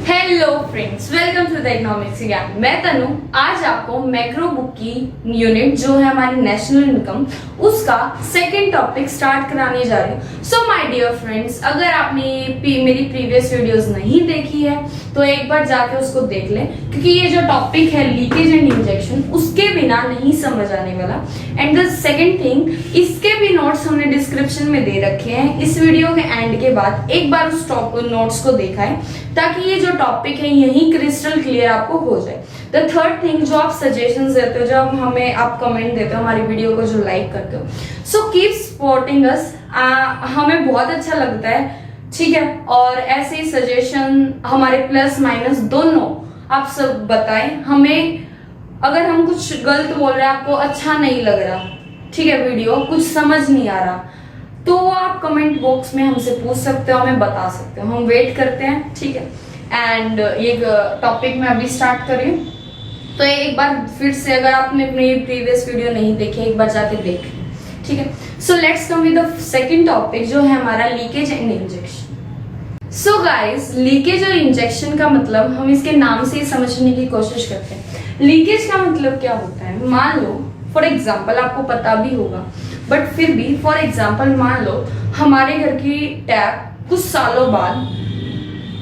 Hello friends, welcome to the Economics Gyan. मैं तनु आज आपको मैक्रो बुक की यूनिट जो है हमारी नेशनल इनकम, उसका सेकंड टॉपिक स्टार्ट कराने जा रही हूँ। सो माय डियर फ्रेंड्स, अगर आपने मेरी प्रीवियस वीडियोस नहीं देखी है तो एक बार जाके उसको देख लें, क्योंकि ये जो टॉपिक है लीकेज एंड इंजेक्शन, उसके बिना नहीं समझ आने वाला। एंड द सेकेंड थिंग, इसके भी नोट्स हमने डिस्क्रिप्शन में दे रखे हैं। इस वीडियो के एंड के बाद एक बार उस नोट्स को देखा है, ताकि ये जो टॉपिक है यही क्रिस्टल क्लियर आपको हो जाए। द थर्ड थिंग, जो आप सजेशंस देते हो, जब हमें आप कमेंट देते हो, हमारी वीडियो को जो लाइक करते हो, सो कीप सपोर्टिंग अस। हमें बहुत अच्छा लगता है, ठीक है। और ऐसे ही सजेशन हमारे प्लस माइनस दोनों आप सब बताएं हमें। अगर हम कुछ गलत बोल रहे हैं, आपको अच्छा नहीं लग रहा, ठीक है, वीडियो कुछ समझ नहीं आ रहा, तो आप कमेंट बॉक्स में हमसे पूछ सकते हो, हमें बता सकते हो, हम वेट करते हैं, ठीक है। एंड ये टॉपिक मैं अभी स्टार्ट कर रही हूँ, तो एक बार फिर से अगर आपने अपनी प्रीवियस वीडियो नहीं देखी, एक बार जाके देख लें, ठीक है। So let's come with the second topic, जो है हमारा leakage and injection. So guys, leakage और इंजेक्शन का मतलब हम इसके नाम से ही समझने की कोशिश करते हैं। लीकेज का मतलब क्या होता है? मान लो फॉर एग्जाम्पल, आपको पता भी होगा बट फिर भी फॉर एग्जाम्पल, मान लो हमारे घर की टैप कुछ सालों बाद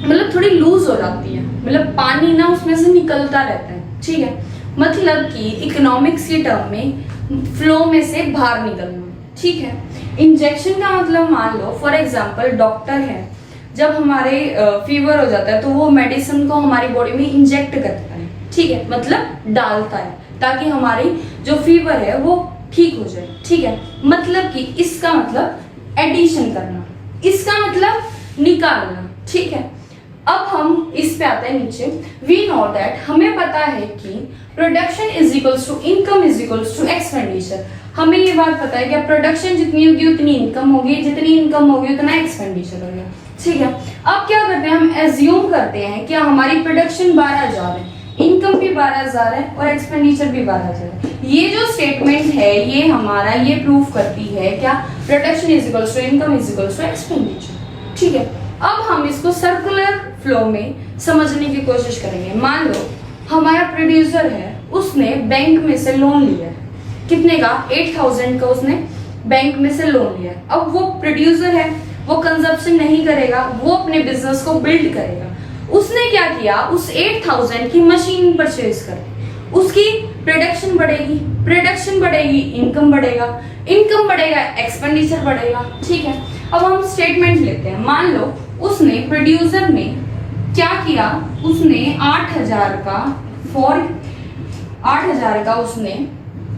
मतलब थोड़ी लूज हो जाती है, मतलब पानी ना उसमें से निकलता रहता है, ठीक है। मतलब कि इकोनॉमिक्स के टर्म में फ्लो में से बाहर निकलना, ठीक है। इंजेक्शन का मतलब, मान लो फॉर एग्जाम्पल डॉक्टर है, जब हमारे फीवर हो जाता है तो वो मेडिसिन को हमारी बॉडी में इंजेक्ट करता है, ठीक है, मतलब डालता है, ताकि हमारी जो फीवर है वो ठीक हो जाए, ठीक है। मतलब कि इसका मतलब एडिशन करना, इसका मतलब निकालना, ठीक है। अब हम इस पे आते हैं नीचे। वी नो दैट, हमें पता है कि production is equals to income is equals to expenditure. हमें ये बात पता है कि प्रोडक्शन जितनी होगी उतनी इनकम होगी, जितनी इनकम होगी उतना एक्सपेंडिचर होगा, ठीक है। अब क्या करते हैं, हम एज्यूम करते हैं कि हमारी प्रोडक्शन 12,000 है, इनकम भी 12,000 है और एक्सपेंडिचर भी 12,000 है। ये जो स्टेटमेंट है ये हमारा ये प्रूफ करती है क्या? Production is equals to income is equals to expenditure, ठीक है। अब हम इसको सर्कुलर फ्लो में समझने की कोशिश करेंगे। मान लो हमारा प्रोड्यूसर है, उसने बैंक में से लोन लिया है, कितने का? 8,000 का उसने बैंक में से लोन लिया। अब वो प्रोड्यूसर है, वो कंजप्शन नहीं करेगा, वो अपने बिजनेस को बिल्ड करेगा। उसने क्या किया, उस 8,000 की मशीन परचेज कर, उसकी प्रोडक्शन बढ़ेगी, प्रोडक्शन बढ़ेगी, इनकम बढ़ेगा, इनकम बढ़ेगा, एक्सपेंडिचर बढ़ेगा, ठीक है। अब हम स्टेटमेंट लेते हैं। मान लो उसने, प्रोड्यूसर ने क्या किया, उसने 8,000 का उसने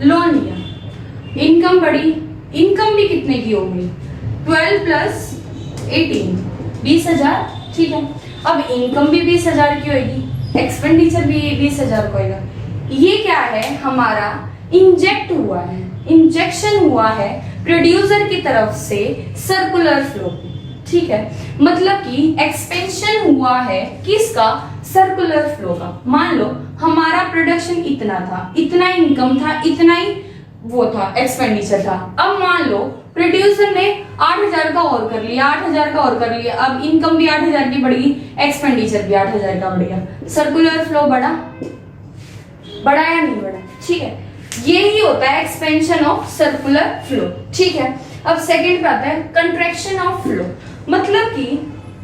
लोन लिया, इनकम बढ़ी, इनकम भी कितने की होगी? 12 प्लस 18 20,000, ठीक है। अब इनकम भी 20,000 की होगी, एक्सपेंडिचर भी 20,000 का होगा। ये क्या है? हमारा इंजेक्ट हुआ है, इंजेक्शन हुआ है प्रोड्यूसर की तरफ से सर्कुलर फ्लो, ठीक है। मतलब कि एक्सपेंशन हुआ है किसका? सर्कुलर फ्लो का। मान लो हमारा प्रोडक्शन इतना था, इतना इनकम था, इतना ही वो था, एक्सपेंडिचर था। अब मान लो प्रोड्यूसर ने 8,000 का और कर लिया, 8,000 का और कर लिया, अब इनकम भी 8,000 की बढ़ी, एक्सपेंडिचर भी 8,000 का बढ़ गया। सर्कुलर फ्लो बढ़ा या नहीं बढ़ा? ठीक है, यही होता है एक्सपेंशन ऑफ सर्कुलर फ्लो, ठीक है। अब सेकंड पे आता है कंट्रैक्शन ऑफ फ्लो, मतलब कि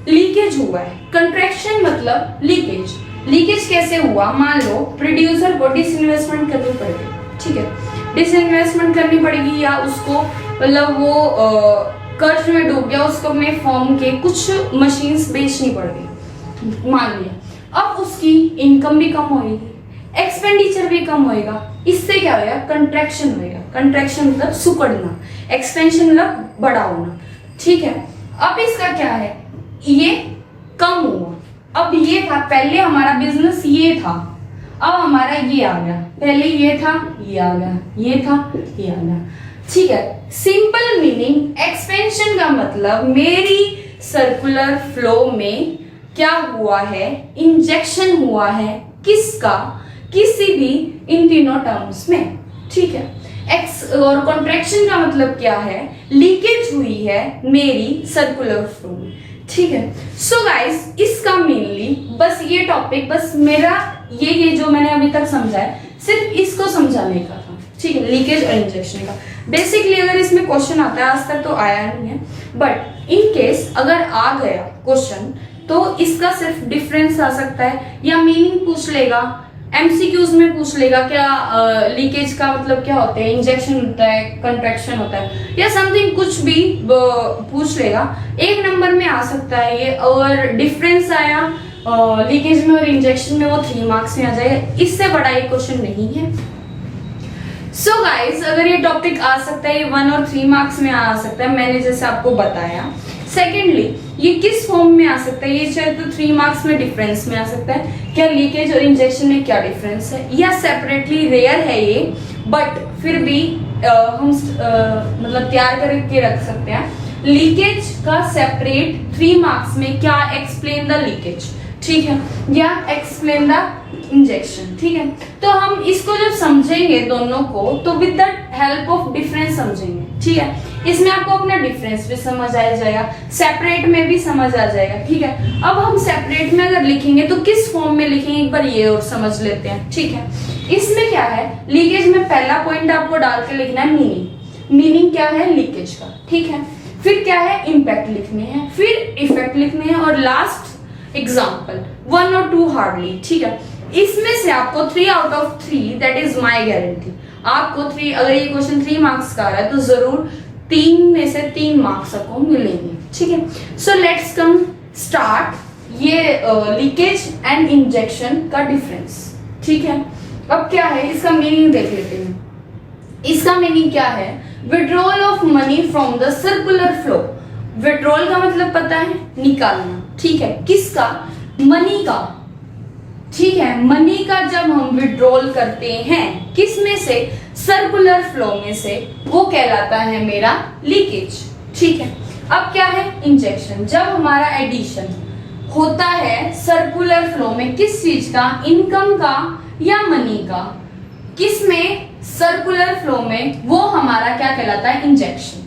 लीकेज हुआ है। कंट्रैक्शन मतलब लीकेज। लीकेज कैसे हुआ? मान लो प्रोड्यूसर को डिसइन्वेस्टमेंट करनी पड़ेगी, ठीक है, डिसइन्वेस्टमेंट करनी पड़ेगी, या उसको मतलब वो कर्ज में डूब गया, उसको अपने फॉर्म के कुछ मशीन्स बेचनी पड़ गई, मान लिया। अब उसकी इनकम भी कम होगी, एक्सपेंडिचर भी कम होएगा। इससे क्या होगा? कंट्रैक्शन होएगा। कंट्रैक्शन मतलब सुकड़ना, एक्सपेंशन मतलब बड़ा होना, ठीक है। अब इसका क्या है? ये कम हुआ। अब ये था, पहले हमारा बिजनेस ये था, अब हमारा ये आ गया। पहले ये था, ये आ गया, ये था, ये आ गया, ठीक है। सिंपल मीनिंग, एक्सपेंशन का मतलब मेरी सर्कुलर फ्लो में क्या हुआ है? इंजेक्शन हुआ है, किसका? किसी भी इन तीनों टर्म्स में, ठीक है। एक्स और कॉन्ट्रैक्शन का मतलब क्या है, लीकेज हुई है मेरी सर्कुलर फ्लो में, ठीक है। सो गाइस इसका मेनली बस ये टॉपिक, बस मेरा ये जो मैंने अभी तक समझा है सिर्फ इसको समझाने का था, ठीक है, लीकेज और इंजेक्शन का। बेसिकली अगर इसमें क्वेश्चन आता है, आज तक तो आया नहीं है, बट इन केस अगर आ गया क्वेश्चन तो इसका सिर्फ डिफरेंस आ सकता है या मीनिंग पूछ लेगा, एमसीक्यूज में पूछ लेगा क्या लीकेज का मतलब क्या होता है, इंजेक्शन होता है, कंट्रैक्शन होता है या समथिंग कुछ भी पूछ लेगा। एक नंबर में आ सकता है ये, और डिफरेंस आया लीकेज में और इंजेक्शन में, वो 3 मार्क्स में आ जाएगा, इससे बड़ा ये क्वेश्चन नहीं है। सो गाइज अगर ये टॉपिक आ सकता है, ये 1 और 3 मार्क्स में आ सकता है, मैंने जैसे आपको बताया। सेकेंडली ये किस फॉर्म में आ सकता है, ये चाहे तो 3 मार्क्स में डिफरेंस में आ सकता है, क्या लीकेज और इंजेक्शन में क्या डिफरेंस है, या सेपरेटली रेयर है ये, बट फिर भी हम मतलब तैयार करके रख सकते हैं। लीकेज का सेपरेट 3 मार्क्स में क्या, एक्सप्लेन द लीकेज, ठीक है, या एक्सप्लेन द इंजेक्शन, ठीक है। तो हम इसको जब समझेंगे दोनों को तो with the help of difference समझेंगे, ठीक है। इसमें आपको अपना डिफरेंस भी समझ आ जाएगा, सेपरेट में भी समझ आ जाएगा, ठीक है। अब हम सेपरेट में अगर लिखेंगे तो किस फॉर्म में लिखेंगे एक बार ये और समझ लेते हैं, ठीक है। इसमें क्या है, लीकेज में पहला पॉइंट आपको डाल के लिखना है मीनिंग, मीनिंग क्या है लीकेज का, ठीक है। फिर क्या है, इम्पैक्ट लिखने हैं, फिर इफेक्ट लिखने हैं, और लास्ट एग्जाम्पल 1 और 2 हार्डली, ठीक है। इसमें से आपको 3 out of 3, that is my guarantee, आपको 3, अगर ये क्वेश्चन 3 मार्क्स का आ रहा है तो जरूर 3 में से 3 मार्क्स आपको मिलेंगे, ठीक है। सो लेट्स कम स्टार्ट ये लीकेज एंड इंजेक्शन का डिफरेंस, ठीक है। अब क्या है, इसका मीनिंग देख लेते हैं। इसका मीनिंग क्या है, withdrawal of money from the circular flow. Withdrawal का मतलब पता है, निकालना, ठीक है, किसका, मनी का, ठीक है। मनी का जब हम विड्रॉल करते हैं किस में से, सर्कुलर फ्लो में से, वो कहलाता है मेरा लीकेज, ठीक है। अब क्या है, इंजेक्शन, जब हमारा एडिशन होता है सर्कुलर फ्लो में किस चीज का, इनकम का या मनी का, किस में, सर्कुलर फ्लो में, वो हमारा क्या कहलाता है, इंजेक्शन।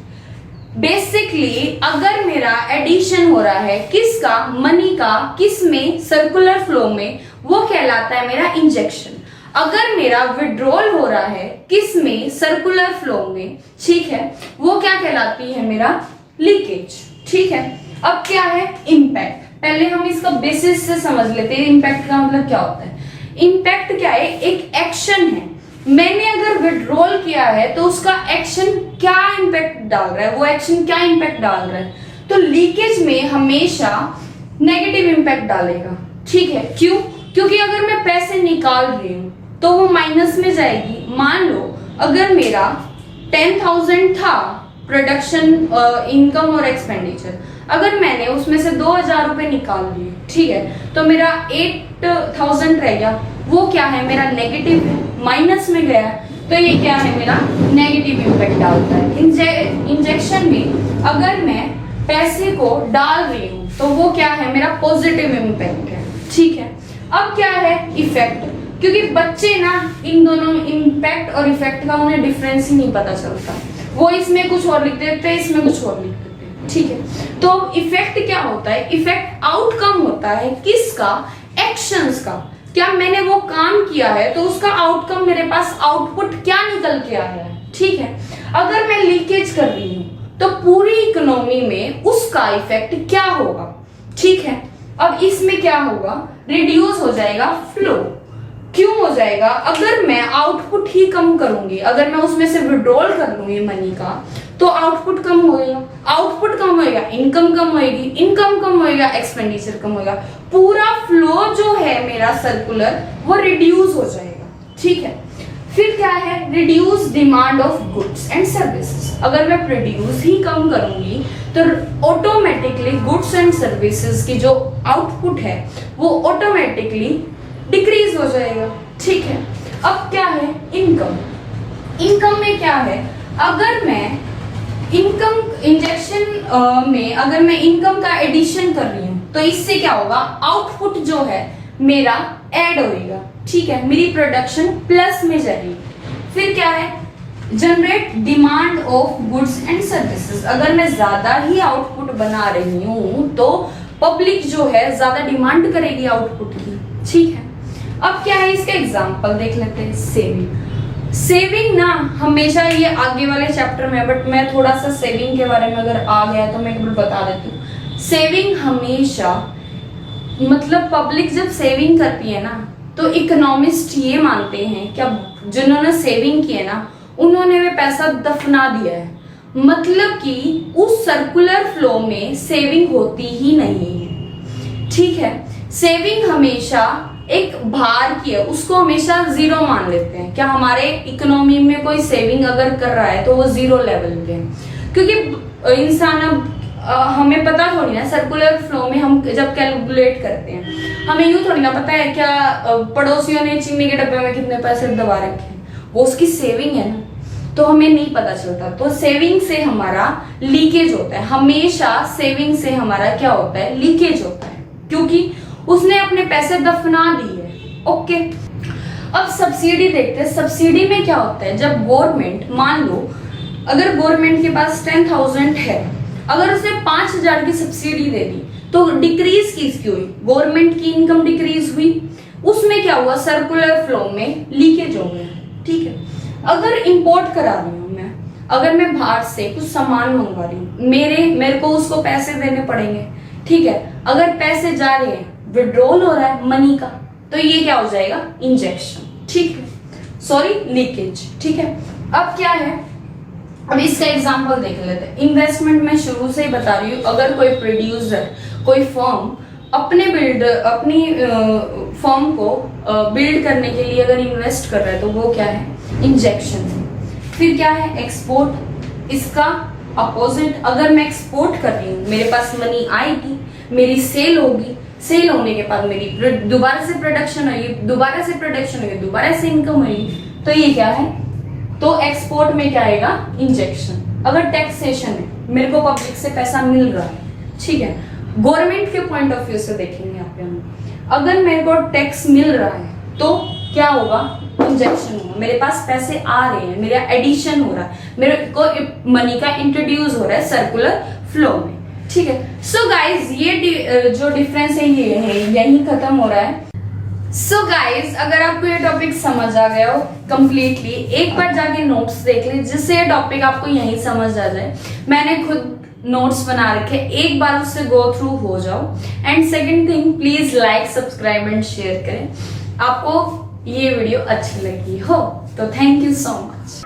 बेसिकली अगर मेरा एडिशन हो रहा है किसका, मनी का, किस में, सर्कुलर फ्लो में, वो कहलाता है मेरा इंजेक्शन। अगर मेरा विड्रॉल हो रहा है किस में, सर्कुलर फ्लो में, ठीक है, वो क्या कहलाती है मेरा लीकेज, ठीक है। अब क्या है, इम्पैक्ट, पहले हम इसका बेसिस से समझ लेते हैं, इम्पैक्ट का मतलब क्या होता है। इम्पैक्ट क्या है, एक एक्शन है, मैंने अगर विड्रॉल किया है तो उसका एक्शन क्या इम्पैक्ट डाल रहा है, वो एक्शन क्या इम्पैक्ट डाल रहा है, तो लीकेज में हमेशा नेगेटिव इम्पैक्ट डालेगा, ठीक है। क्यों, क्योंकि अगर मैं पैसे निकाल रही हूं तो वो माइनस में जाएगी। मान लो अगर मेरा 10,000 था प्रोडक्शन, इनकम और एक्सपेंडिचर, अगर मैंने उसमें से 2,000 रुपए निकाल लिए, ठीक है, तो मेरा 8,000 रह गया, वो क्या है, मेरा नेगेटिव है, माइनस में गया, तो ये क्या है, मेरा नेगेटिव इम्पैक्ट डालता है। इंजेक्शन में अगर मैं पैसे को डाल रही हूं तो वो क्या है, मेरा पॉजिटिव इम्पैक्ट है, ठीक है। अब क्या है, इफेक्ट, क्योंकि बच्चे ना इन दोनों इम्पैक्ट और इफेक्ट का उन्हें डिफरेंस ही नहीं पता चलता, वो इसमें कुछ और लिख देते हैं, इसमें कुछ और लिख देते हैं, ठीक है। तो इफेक्ट क्या होता है, इफेक्ट आउटकम होता है किसका, एक्शंस का, क्या मैंने वो काम किया है तो उसका आउटकम मेरे पास आउटपुट क्या निकल के आया है, ठीक है। अगर मैं लीकेज कर रही हूं तो पूरी इकोनॉमी में उसका इफेक्ट क्या होगा, ठीक है। अब इसमें क्या होगा, रिड्यूस हो जाएगा फ्लो। क्यों हो जाएगा, अगर मैं आउटपुट ही कम करूंगी, अगर मैं उसमें से विड्रॉल कर लूंगी मनी का तो आउटपुट कम होएगा, आउटपुट कम होएगा, इनकम कम होएगी, इनकम कम होएगा, एक्सपेंडिचर कम होएगा, पूरा फ्लो जो है मेरा सर्कुलर वो रिड्यूस हो जाएगा, ठीक है। फिर क्या है, reduce demand of goods and services. अगर मैं प्रोड्यूस ही कम करूंगी तो ऑटोमेटिकली गुड्स एंड सर्विसेज की जो आउटपुट है वो ऑटोमेटिकली डिक्रीज हो जाएगा, ठीक है। अब क्या है, इनकम, इनकम में क्या है, अगर मैं इनकम इंजेक्शन में अगर मैं इनकम का एडिशन कर रही हूं तो इससे क्या होगा, आउटपुट जो है मेरा ऐड होएगा, ठीक है, मेरी प्रोडक्शन प्लस में जाएगी। फिर क्या है, generate demand of goods and services. अगर मैं ज्यादा ही आउटपुट बना रही हूं तो पब्लिक जो है ज्यादा डिमांड करेगी आउटपुट की। ठीक है, अब क्या है इसका एग्जांपल देख लेते हैं। सेविंग ना हमेशा ये आगे वाले चैप्टर में, बट मैं थोड़ा सा सेविंग के बारे में अगर आ गया तो मैं एक बार बता देती हूँ। सेविंग हमेशा मतलब पब्लिक जब सेविंग करती है ना तो इकोनॉमिस्ट ये मानते हैं कि अब जिन्होंने सेविंग की है ना उन्होंने वे पैसा दफना दिया है, मतलब कि उस सर्कुलर फ्लो में सेविंग होती ही नहीं है। ठीक है, सेविंग हमेशा एक भार की है, उसको हमेशा जीरो मान लेते हैं। क्या हमारे इकोनॉमी में कोई सेविंग अगर कर रहा है तो वो जीरो लेवल पे है, क्योंकि इंसान अब हमें पता थोड़ी ना सर्कुलर फ्लो में हम जब कैलकुलेट करते हैं हमें यूं थोड़ी ना पता है क्या पड़ोसियों ने चीनी के डब्बे में कितने पैसे दबा रखे हैं, वो उसकी सेविंग है ना, तो हमें नहीं पता चलता। तो सेविंग से हमारा लीकेज होता है, हमेशा सेविंग से हमारा क्या होता है, लीकेज होता है, क्योंकि उसने अपने पैसे दफना दिए। ओके, अब सब्सिडी देखते हैं। सब्सिडी में क्या होता है, जब गवर्नमेंट, मान लो अगर गवर्नमेंट के पास 10,000 है, अगर उसने 5,000 की सब्सिडी दे दी तो डिक्रीज किसकी हुई, गवर्नमेंट की इनकम डिक्रीज हुई, उसमें क्या हुआ, सर्कुलर फ्लो में लीकेज हो गया। ठीक है, अगर इंपोर्ट करा रही हूं मैं, अगर मैं बाहर से कुछ सामान मंगवा रही हूँ, मेरे को उसको पैसे देने पड़ेंगे। ठीक है, अगर पैसे जा रहे हैं, विड्रॉल हो रहा है मनी का, तो ये क्या हो जाएगा, इंजेक्शन। ठीक है, सॉरी लीकेज। ठीक है, अब क्या है, अब इसका एग्जांपल देख लेते हैं। इन्वेस्टमेंट में शुरू से ही बता रही हूँ, अगर कोई प्रोड्यूसर, कोई फर्म अपनी फर्म को बिल्ड करने के लिए अगर इन्वेस्ट कर रहा है तो वो क्या है, इंजेक्शन है। फिर क्या है, एक्सपोर्ट। इसका अपोजिट, अगर मैं एक्सपोर्ट कर रही हूँ, मेरे पास मनी आएगी, मेरी सेल होगी, सेल होने के बाद मेरी दोबारा से प्रोडक्शन होगी, दोबारा से प्रोडक्शन होगी, दोबारा से इनकम होगी, तो ये क्या है, तो एक्सपोर्ट में क्या आएगा, इंजेक्शन। अगर टैक्सेशन है, मेरे को पब्लिक से पैसा मिल रहा है, ठीक है, गवर्नमेंट के पॉइंट ऑफ व्यू से देखेंगे यहाँ पे हम, अगर मेरे को टैक्स मिल रहा है तो क्या होगा, इंजेक्शन होगा, मेरे पास पैसे आ रहे हैं, मेरा एडिशन हो रहा है, मेरे को मनी का इंट्रोड्यूस हो रहा है सर्कुलर फ्लो में। ठीक है, सो गाइज ये जो डिफरेंस है ये है, यही खत्म हो रहा है। सो गाइज अगर आपको ये टॉपिक समझ आ गया हो कंप्लीटली, एक बार जाके नोट्स देख ले जिससे ये टॉपिक आपको यहीं समझ आ जाए। मैंने खुद नोट्स बना रखे, एक बार उससे गो थ्रू हो जाओ। And second thing, please like, subscribe and share करें आपको ये वीडियो अच्छी लगी हो तो। Thank you so much.